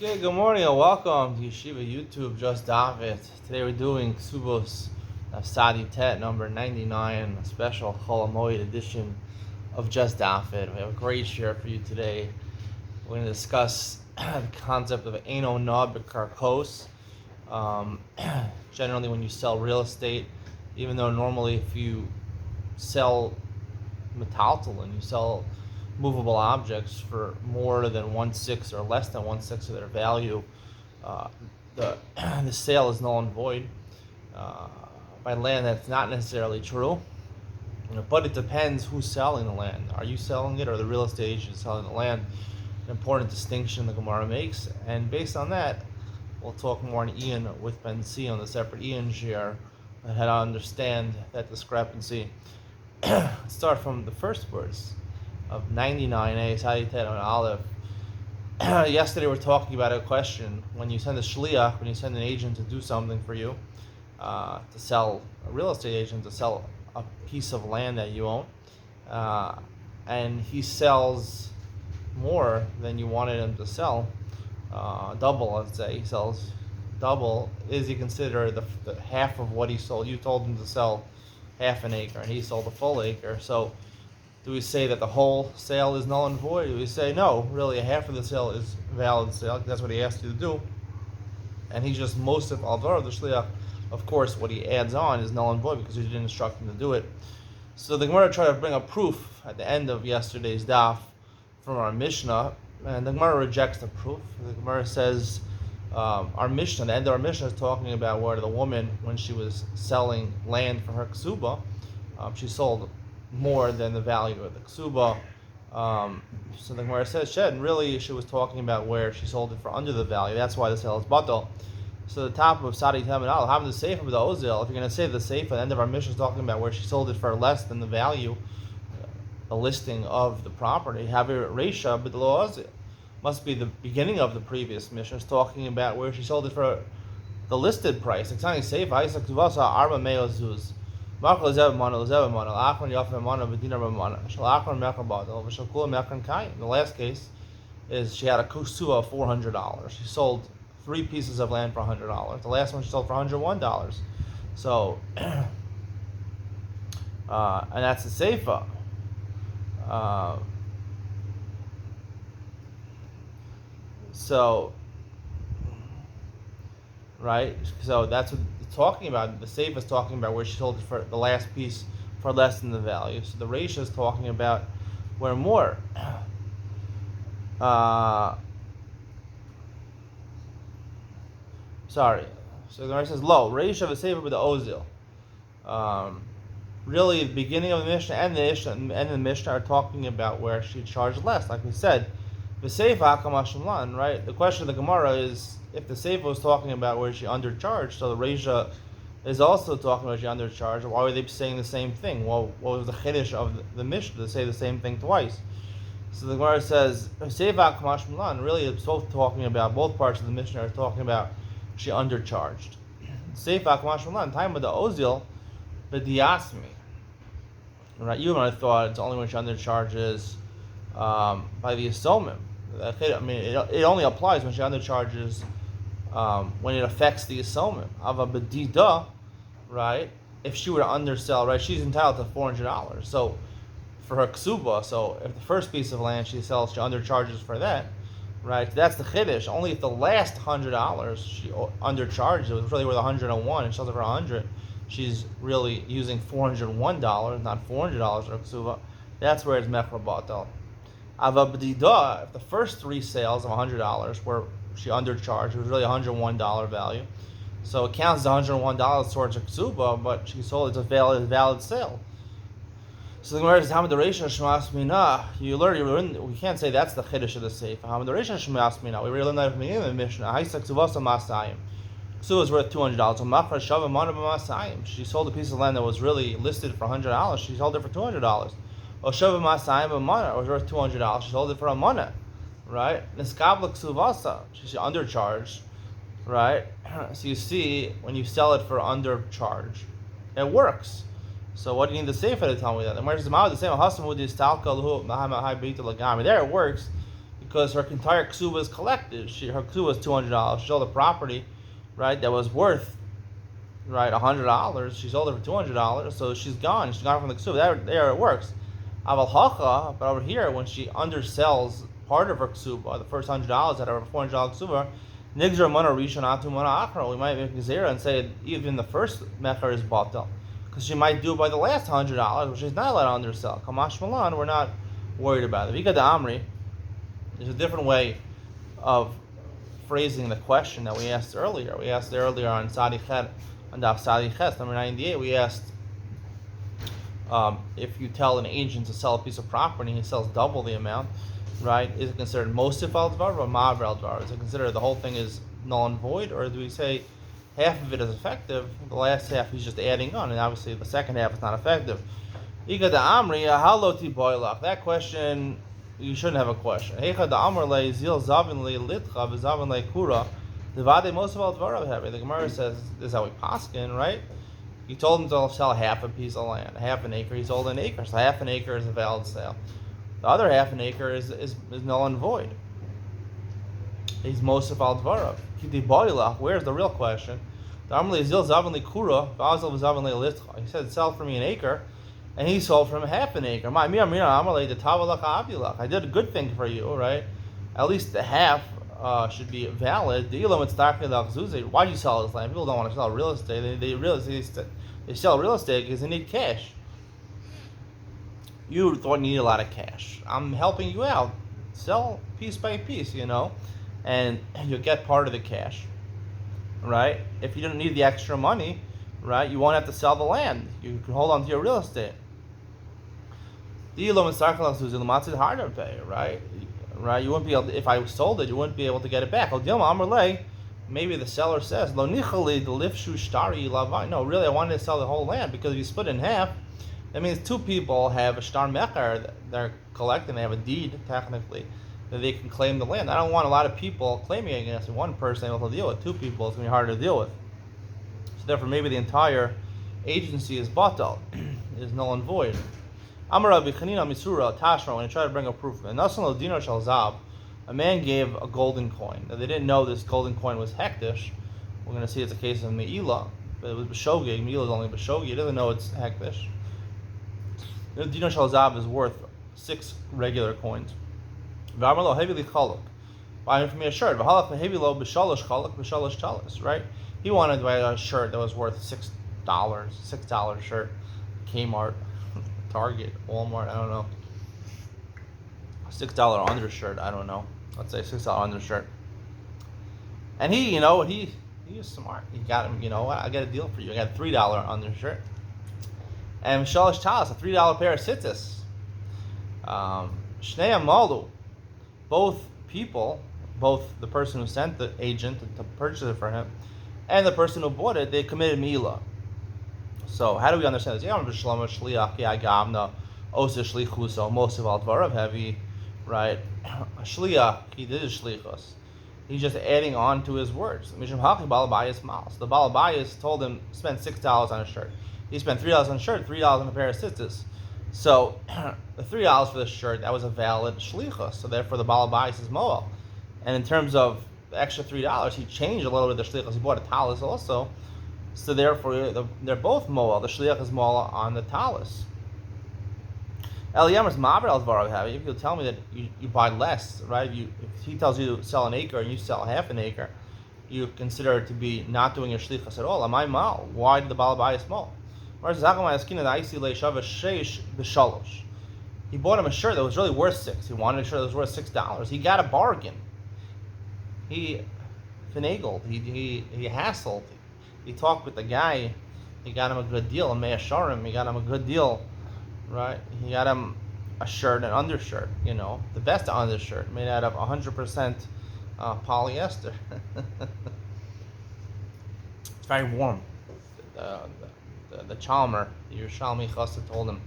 Okay, good morning and welcome to Yeshiva YouTube, just Daf It. Today we're doing Kesubos of Tet number 99, a special Chol HaMoed edition of just Daf It. We have a great share for you today. We're going to discuss the concept of Eino Nod B'Karkos. Generally, when you sell real estate, even though normally if you sell metaltal and you sell movable objects for more than 1/6 or less than 1/6 of their value, the the sale is null and void. By land, that's not necessarily true, but it depends who's selling the land. Are you selling it, or the real estate agent selling the land? An important distinction the Gemara makes, and based on that, we'll talk more on Ian with Ben C on the separate Ian share and how to understand that discrepancy. Let's start from the first verse of 99a, Saditet on Aleph. Yesterday we were talking about a question. When you send a shliach, when you send an agent to do something for you, to sell, a real estate agent to sell a piece of land that you own, and he sells more than you wanted him to sell, double, let's say, he sells double, is he considered the half of what he sold? You told him to sell half an acre, and he sold a full acre. So do we say that the whole sale is null and void? Do we say, no, really, a half of the sale is valid sale? That's what he asked you to do. And he's just most of Alvar, the Shliach, of course, what he adds on is null and void because you didn't instruct him to do it. So the Gemara tried to bring a proof at the end of yesterday's daf from our Mishnah, and the Gemara rejects the proof. The Gemara says, our Mishnah, the end of our Mishnah is talking about where the woman, when she was selling land for her Kesuba, she sold more than the value of the Kesuba. So the Gemara says, and really she was talking about where she sold it for under the value. That's why the sale is batal. So the top of Sadi Tem and Al, having the Sefer with the Ozil, if you're going to say the Sefer, the end of our Mishnah is talking about where she sold it for less than the value, the listing of the property, have it Reisha, but the Ozil must be the beginning of the previous Mishnah, is talking about where she sold it for the listed price. It's not Sefer, Isaac Tuvasa, Arba Meozuz. The last case is she had a kusuva of $400. She sold 3 pieces of land for $100. The last one she sold for $101. So, and that's the seifa. Right? So that's what it's talking about. The Seif is talking about where she sold it for the last piece for less than the value. So the Reisha is talking about where more. Sorry. So the Reisha says, Lo, Reisha of the Seif with the Ozil. Really, the beginning of the Mishnah and the Mishnah are talking about where she charged less. Like we said, the Seif HaKamashimlan, right? The question of the Gemara is, if the Sefer was talking about where she undercharged, so the Reisha is also talking about she undercharged, why were they saying the same thing? Well, what was the chiddush of the Mishnah to say the same thing twice? So the Gemara says, Sefer Kamash Milan, really it's both talking about, both parts of the Mishnah are talking about she undercharged. Sefer Kamash Milan, time with the Ozil, the Diasmi. Right, you might have thought it's only when she undercharges by the Yisomim. I mean, it only applies when she undercharges when it affects the Yisomim. Ava Bedida, right? If she were to undersell, right, she's entitled to $400. So for her ksuba, so if the first piece of land she sells, she undercharges for that, right? That's the chiddush. Only if the last $100 she undercharged, it was really worth 101, and she sells it for 100. She's really using $401, not $400 for her ksuba. That's where it's mechra batal. Ava B'dida, if the first 3 sales of $100 where she undercharged, it was really $101 value. So it counts as $101 towards her ksuba, but she sold it, it's a valid sale. So the Gemara says, Hamad Reisha Shmas Mina. You learn, we can't say that's the chiddush of the Sefer. Hamad Reisha Shmas Mina. We learned that from the the Mishnah. Haisa Ksuvasa Masayim. Ksuba is worth $200. So Machra Shava Mana B'Masayim. She sold a piece of land that was really listed for $100. She sold it for $200. Or Shava Masayim B'Mana. It was worth $200. She sold it for a mana. Right? Niskabla Ksuvasa. She undercharged. Right? So you see, when you sell it for undercharge, it works. So what do you need the Sefer to tell me that? The Gemara says, the same. There it works because her entire ksuba is collected. Her ksuba was $200. She sold a property, right, that was worth, right, $100. She sold it for $200, so she's gone. She's gone from the ksuba. There it works. Aval hacha, but over here, when she undersells part of her ksuba, the first $100 out of her $400 ksuba, nigzer mana rishon atu mana achra. We might make a zera and say even the first mecher is batal, because she might do it by the last $100, which is not allowed to undersell. Kamash malan, we're not worried about it. Vika da amri. There's a different way of phrasing the question that we asked earlier. We asked earlier on Sadi Chet, on Daf Sadi Chet, number 98. We asked if you tell an agent to sell a piece of property and he sells double the amount, right? Is it considered mosif al dvar or maver al dvar? Is it considered the whole thing is null and void, or do we say half of it is effective, the last half he's just adding on, and obviously the second half is not effective? Ika da amri haloti boilach. That question, you shouldn't have a question. Hecha da amr le zil zavin le litcha v'zavin le kura devade mosif al dvar have. The Gemara says this is how we paskin, right? You told him to sell half a piece of land, half an acre. He sold an acre, so half an acre is a valid sale. The other half an acre is null and void. He's mosif al dvarav. Where's the real question? He said sell for me an acre, and he sold from half an acre. I did a good thing for you, right? At least the half should be valid. Why do you sell this land? People don't want to sell real estate. They sell real estate because they need cash. You thought you need a lot of cash. I'm helping you out. Sell piece by piece, and you'll get part of the cash, right? If you don't need the extra money, right, you won't have to sell the land. You can hold on to your real estate. Harder to pay, right? Right? You wouldn't be able to, if I sold it, you wouldn't be able to get it back. Maybe the seller says, no, really, I wanted to sell the whole land, because if you split it in half, that means two people have a shtar mecher, they're collecting, they have a deed, technically, that they can claim the land. I don't want a lot of people claiming against one person able to deal with. Two people, it's going to be harder to deal with. So therefore, maybe the entire agency is batal, is null and void. Amar Rabbi Chanina Misura Tashma, when I tried to bring a proof, and Nasan Dino Shal Zab, a man gave a golden coin. Now, they didn't know this golden coin was hektish. We're going to see it's a case of Me'ilah, but it was B'shogig. Me'ilah is only B'shogig. He doesn't know it's hektish. Dino Shal Zab is worth 6 regular coins. V'amar heavily chaluk. Buy him for me a shirt. V'halach heavy lo b'shalosh chaluk b'shalosh talis. Right? He wanted to buy a shirt that was worth $6. $6 shirt. Kmart, Target, Walmart. I don't know. $6 undershirt. I don't know. Let's say $6 undershirt. And he is smart. He got him. I got a deal for you. I got a $3 undershirt. And Shalosh Talis, a $3 pair of tzitzis. Shnei Amalu, both people, both the person who sent the agent to purchase it for him and the person who bought it, they committed Milah. So how do we understand this? Right? A shliach, he did his shlichus. He's just adding on to his words. So the Balabayas told him spend $6 on a shirt. He spent $3 on a shirt, $3 on a pair of tzitzis. So the $3 for the shirt, that was a valid shlichus. So therefore the Balabayas is moel. And in terms of the extra $3, he changed a little bit the shlichus. He bought a talis also. So therefore they're both moel. The shliach is moel on the talis. Eliyamir's maver al dvar have. If you tell me that you buy less, right? If he tells you to sell an acre and you sell half an acre, you consider it to be not doing your shlichus at all. Am I mal? Why did the Balabayas mal? He bought him a shirt that was really worth $6. He wanted a shirt that was worth $6. He got a bargain. He finagled. He hassled. He talked with the guy. He got him a good deal. And Me'asharim, he got him a good deal. Right? He got him a shirt, an undershirt, the best undershirt, made out of 100% polyester. It's very warm. The Chalmer, the Yerushalmi Chassid told him,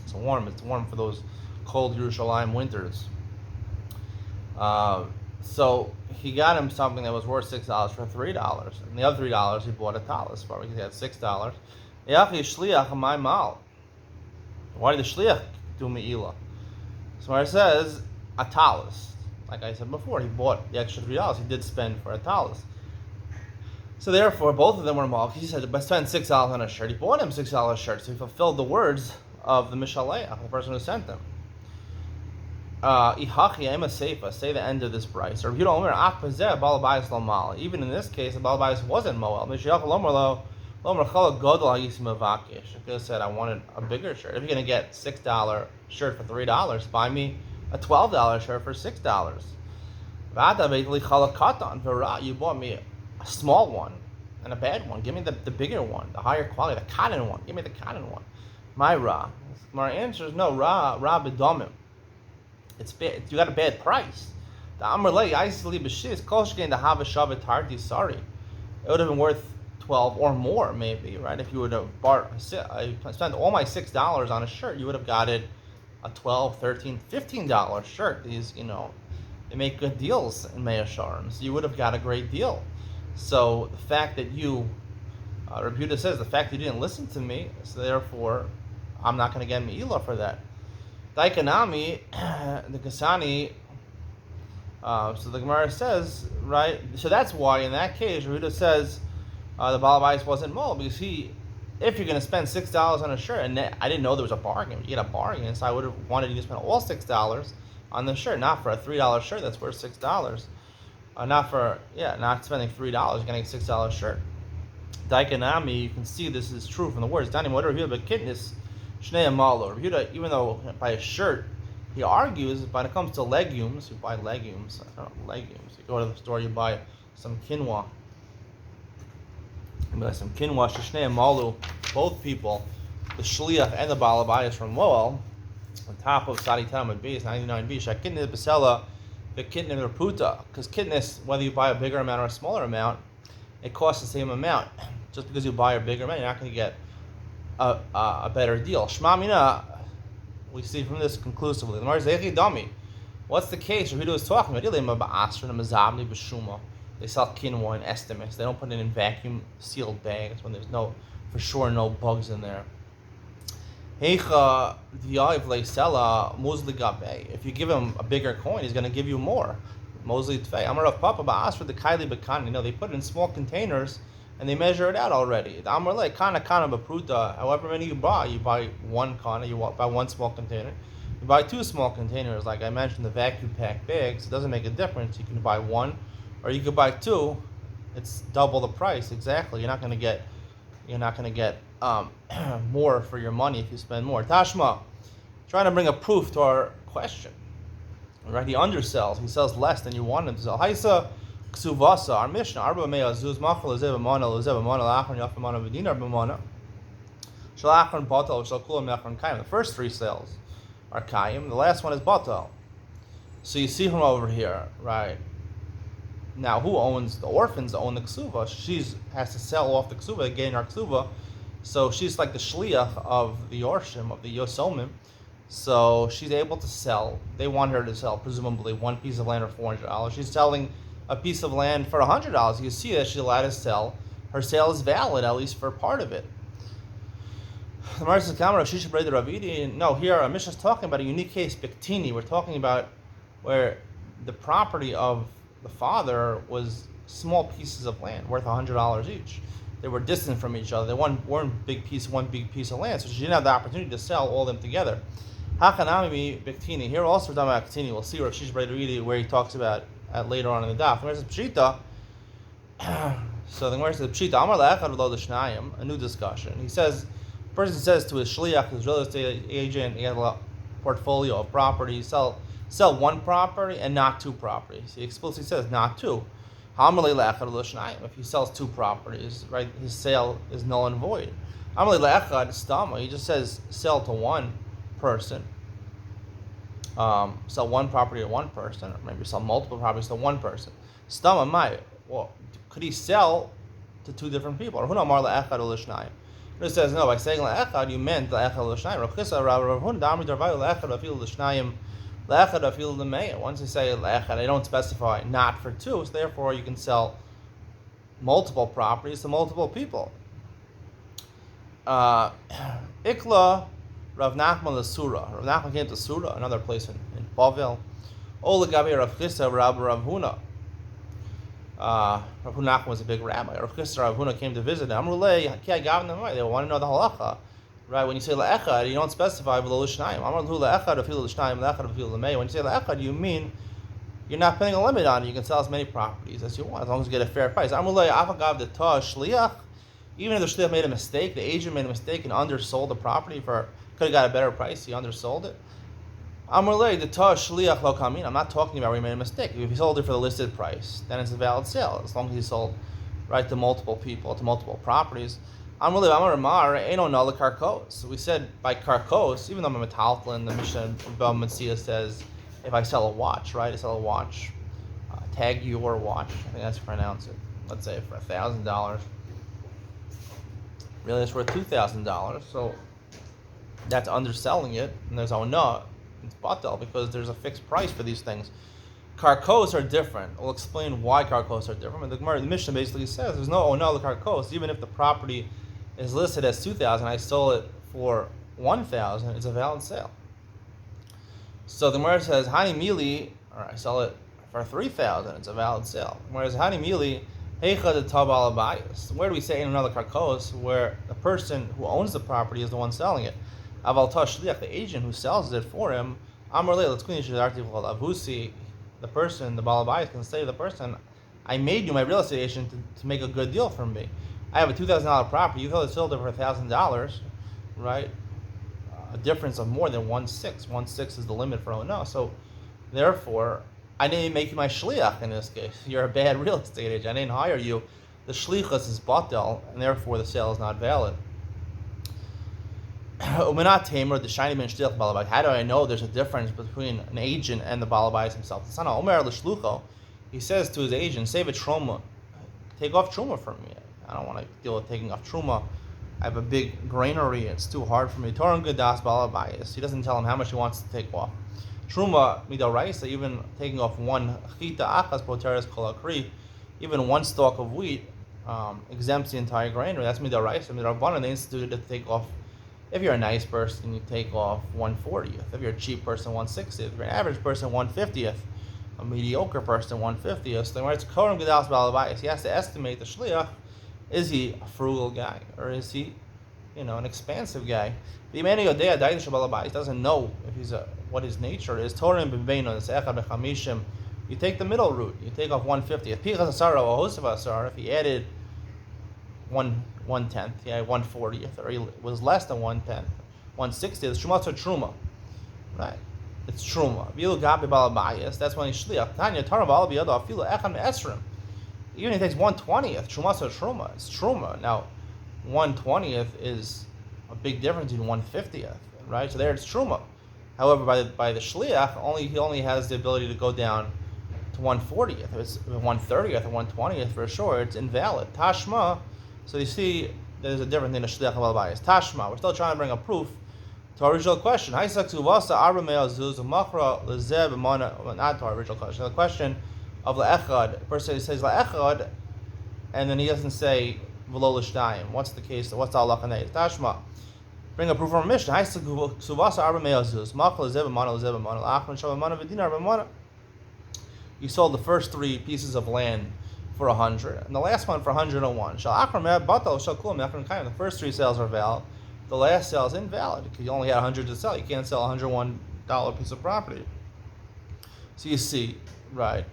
it's warm for those cold Yerushalayim winters. So he got him something that was worth $6 for $3. And the other $3 he bought a talis for, because he had $6. Why did the shliach do me'ilah? So it says a talis. Like I said before, he bought the extra $3 he did spend for a talis. So therefore, both of them were malk. He said, "I spent $6 on a shirt." He bought him $6 shirt, so he fulfilled the words of the Mishaleach, the person who sent them. Ihachi ema seifa, say the end of this price. Or even in this case, the balabais wasn't moel. I could have said I wanted a bigger shirt. If you're gonna get $6 shirt for $3, buy me a $12 shirt for $6. You bought me a small one and a bad one. Give me the bigger one, the higher quality, the cotton one. Give me the cotton one. My ra. My answer is no. Ra b'domim. It's bad. You got a bad price. The Amrlei Aisli B'Shis Koshkein the Havashavet Tarti. Sorry, it would have been worth 12 or more, maybe, right? If you would have I spent all my $6 on a shirt, you would have got it a $12, $13, $15 shirt. These, they make good deals in Me'asharim, so you would have got a great deal. So the fact that you, Rebuta says, the fact that you didn't listen to me, so therefore, I'm not going to get Me'ilah for that. Daikanami, the Kasani, so the Gemara says, right, so that's why in that case, Rebuta says the Balabais wasn't mole, because if you're going to spend $6 on a shirt, and I didn't know there was a bargain, you get a bargain, so I would have wanted you to spend all $6 on the shirt, not for a $3 shirt that's worth $6. Not spending $3, getting a $6 shirt. Daikanami, you can see this is true from the words. Dani Moder Rebuta Bekitnis Shnei Amalo. Rebuta, even though by a shirt, he argues, when it comes to legumes, you buy legumes. Legumes. You go to the store, you buy some quinoa. You buy some quinoa, Shnei Amalu. Both people, the Shliach and the Balabayas from Moel, on top of Sadi Talmud B, is 99B. Shakitnis Besela. The kitnis reputa, because kitnis, whether you buy a bigger amount or a smaller amount, it costs the same amount. Just because you buy a bigger amount, you're not going to get a better deal. Shma mina, we see from this conclusively. What's the case? Rehuda was talking about they sell quinoa in estimates. They don't put it in vacuum sealed bags when there's for sure no bugs in there. If you give him a bigger coin, he's going to give you more. Mosli Tvei. Amar Papa Ba'as for the Kaili Bekan. They put it in small containers and they measure it out already. The Amar like Kana Bapruta. However many you buy one kana, you buy one small container. You buy two small containers, like I mentioned, the vacuum pack bags. It doesn't make a difference. You can buy one, or you could buy two. It's double the price exactly. You're not going to get more for your money if you spend more. Tashma, trying to bring a proof to our question. Right? He undersells. He sells less than you want him to sell. Haisa Kesubos, our Mishnah. Arba mea zuz machal lezev amana lachron yafamana v'dinar b'mana. Shalachron batal shalkulam mechron kayim. The first three sales are kayim. The last one is batal. So you see from over here, right? Now, who owns the orphans? Own the ksuva. She has to sell off the ksuva, gain her ksuva. So she's like the shliach of the yorshim, of the yosomim. So she's able to sell. They want her to sell, presumably, one piece of land for $400. She's selling a piece of land for $100. You see that she's allowed to sell. Her sale is valid, at least for part of it. The Mar says, no, here our Mishnah is talking about a unique case, Biktini. We're talking about where the property of the father was small pieces of land worth $100 each. They were distant from each other. They weren't one big piece of land, so she didn't have the opportunity to sell all of them together. Hakanami Biktini. Here also we're talking about Biktini. We'll see Rav Shisha where he talks about later on in the daf. The Gemara says Pshita. So the Gemara says Pshita. Amar le'echad v'lo l'shnayim. A new discussion. He says, the person says to his shliach, his real estate agent, he has a portfolio of properties. Sell one property and not two properties. He explicitly says not two. If he sells two properties, right, his sale is null and void. He just says sell to one person. Sell one property to one person, or maybe sell multiple properties to one person. Well, could he sell to two different people? It says no. By saying la'echad, you meant la'echad l'shnayim. Once you say la'echad, I don't specify not for two, so therefore you can sell multiple properties to multiple people. Ikla Rav Nachman the Surah. Rav Nachman came to Surah, another place in Bavel. Ola Gabi Rav Chisda Rav Huna. Rav Hunach was a big rabbi. Rav Chisda Rav Huna came to visit him. Amrulei Ki Gavin Amai. They want to know the halacha, right? When you say la'echad, you don't specify v'lo l'shnayim. Amar hu la'echad afilu l'shnayim la'echad afilu l'mei. When you say la'echad, you mean you're not putting a limit on it. You can sell as many properties as you want, as long as you get a fair price. Amrulei afagav the ta shliach. Even if the shliach made a mistake, the agent made a mistake and undersold the property could have got a better price. He undersold it. Amrulei the ta shliach lo kamin. I'm not talking about where he made a mistake. If he sold it for the listed price, then it's a valid sale, as long as he sold right to multiple people, to multiple properties. Amrulei Amar Amar Eino Nala Karkos. We said by Karkos, even though I'm a metaltalin, the Mishnah Bava Metzia says if I sell a watch, right? I sell a watch, tag your watch. I think that's how you pronounce it. Let's say for $1,000. Really, it's worth $2,000. So that's underselling it, and there's no. It's batel because there's a fixed price for these things. Karkos are different. We'll explain why karkos are different. But the Mishnah basically says there's no onal karkos. Even if the property is listed as $2,000, I sold it for $1,000. It's a valid sale. So the Gemara says Hani Mili, or I sell it for $3,000. It's a valid sale. Whereas Hani Mili, Heicha the Tabal Abayas. Where do we say in another karkos where the person who owns the property is the one selling it? Aval Tashliach, the agent who sells it for him, Amrle, let's finish the article of Avusi, the person, the Balabayas can say to the person, I made you my real estate agent to make a good deal for me. I have a $2,000 property, you sold it for $1,000, right? A difference of more than 1/6. 1/6 is the limit for no. So therefore, I didn't make you my shliach in this case. You're a bad real estate agent. I didn't hire you. The shlichus is batel, and therefore the sale is not valid. How do I know there's a difference between an agent and the balabais himself? He says to his agent, save a truma, take off truma from me. I don't want to deal with taking off truma. I have a big granary, it's too hard for me. He doesn't tell him how much he wants to take off. Truma midoraisa, even taking off one chita achas poteres kol akri, even one stalk of wheat exempts the entire granary. That's midoraisa. Midrabanan, they instituted to take off. If you're a nice person, you take off 1/40th. If you're a cheap person, 1/60th. If you're an average person, 1/50th. A mediocre person, 1/50th. So when it's Koram Gedas Balabayas, he has to estimate the shliach. Is he a frugal guy or is he, an expansive guy? The man doesn't know if he's what his nature is. Torim b'beino, it's echad b'chamishim. You take the middle route. You take off 1/50th. Pichas asara or hosav asara. If he added 1/10th, 1/40th, or he was less than 1/10th, 1/60th. Shumat or truma, right? It's truma. That's when he's shliach. Tanya tarabal biyado afilu echad me'esrim. Even if he takes 1/20th, shumat or truma, it's truma. Now, 1/20th is a big difference between 1/50th, right? So there it's truma. However, by the shliach, he only has the ability to go down to 1/40th. If it's 1/30th or 1/20th, for sure, it's invalid. Tashma. So you see, there's a difference in the shliach of al-bayis. Tashma. We're still trying to bring a proof to our original question. Not to our original question. The question of la'echad. The person says la'echad, and then he doesn't say v'lo l'shnayim. What's the case? What's the halacha nei? Tashma. Bring a proof from a Mishnah. You sold the first 3 pieces of land for 100, and the last one for 101. The first 3 sales are valid. The last sale is invalid because you only had 100 to sell. You can't sell a $101 piece of property. So you see, right?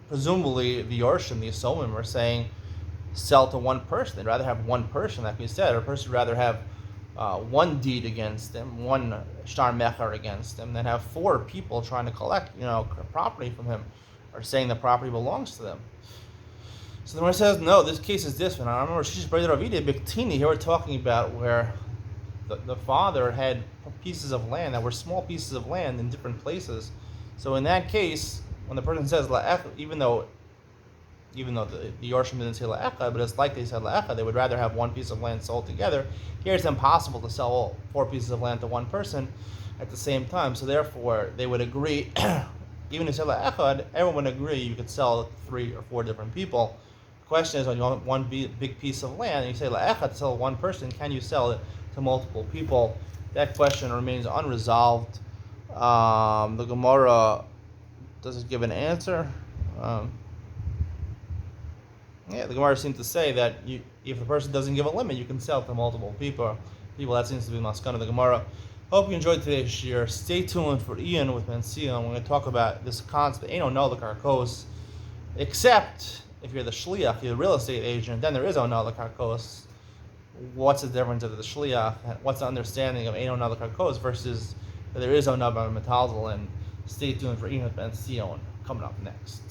Presumably, the Yorshim, the Yisomim, are saying sell to one person. They'd rather have one person, like we said, or a person would rather have one deed against him, one shtar mecher against him, than have 4 people trying to collect, property from him, or saying the property belongs to them. So the one says, no, this case is different. I remember Shish Breder Avida Biktini. Here we're talking about where the father had pieces of land that were small pieces of land in different places. So in that case, when the person says la'ech, even though the Yorshim didn't say la'echa, but it's like they said la'echa, they would rather have one piece of land sold together. Here it's impossible to sell all 4 pieces of land to one person at the same time. So therefore, they would agree, even if you say la'echad, everyone would agree you could sell to 3 or 4 different people. The question is, when you want one big piece of land, and you say la'echad to sell to one person, can you sell it to multiple people? That question remains unresolved. The Gemara doesn't give an answer. The Gemara seems to say that if the person doesn't give a limit, you can sell to multiple people. That seems to be the maskana of the Gemara. Hope you enjoyed today's shir. Stay tuned for Ian with Mensia. We're going to talk about this concept. Ain't no the karkos, except if you're the shliach, you're the real estate agent. Then there is no the karkos. What's the difference of the shliach? What's the understanding of ain't no the karkos versus there is no metalzel? And stay tuned for Ian with Mensia coming up next.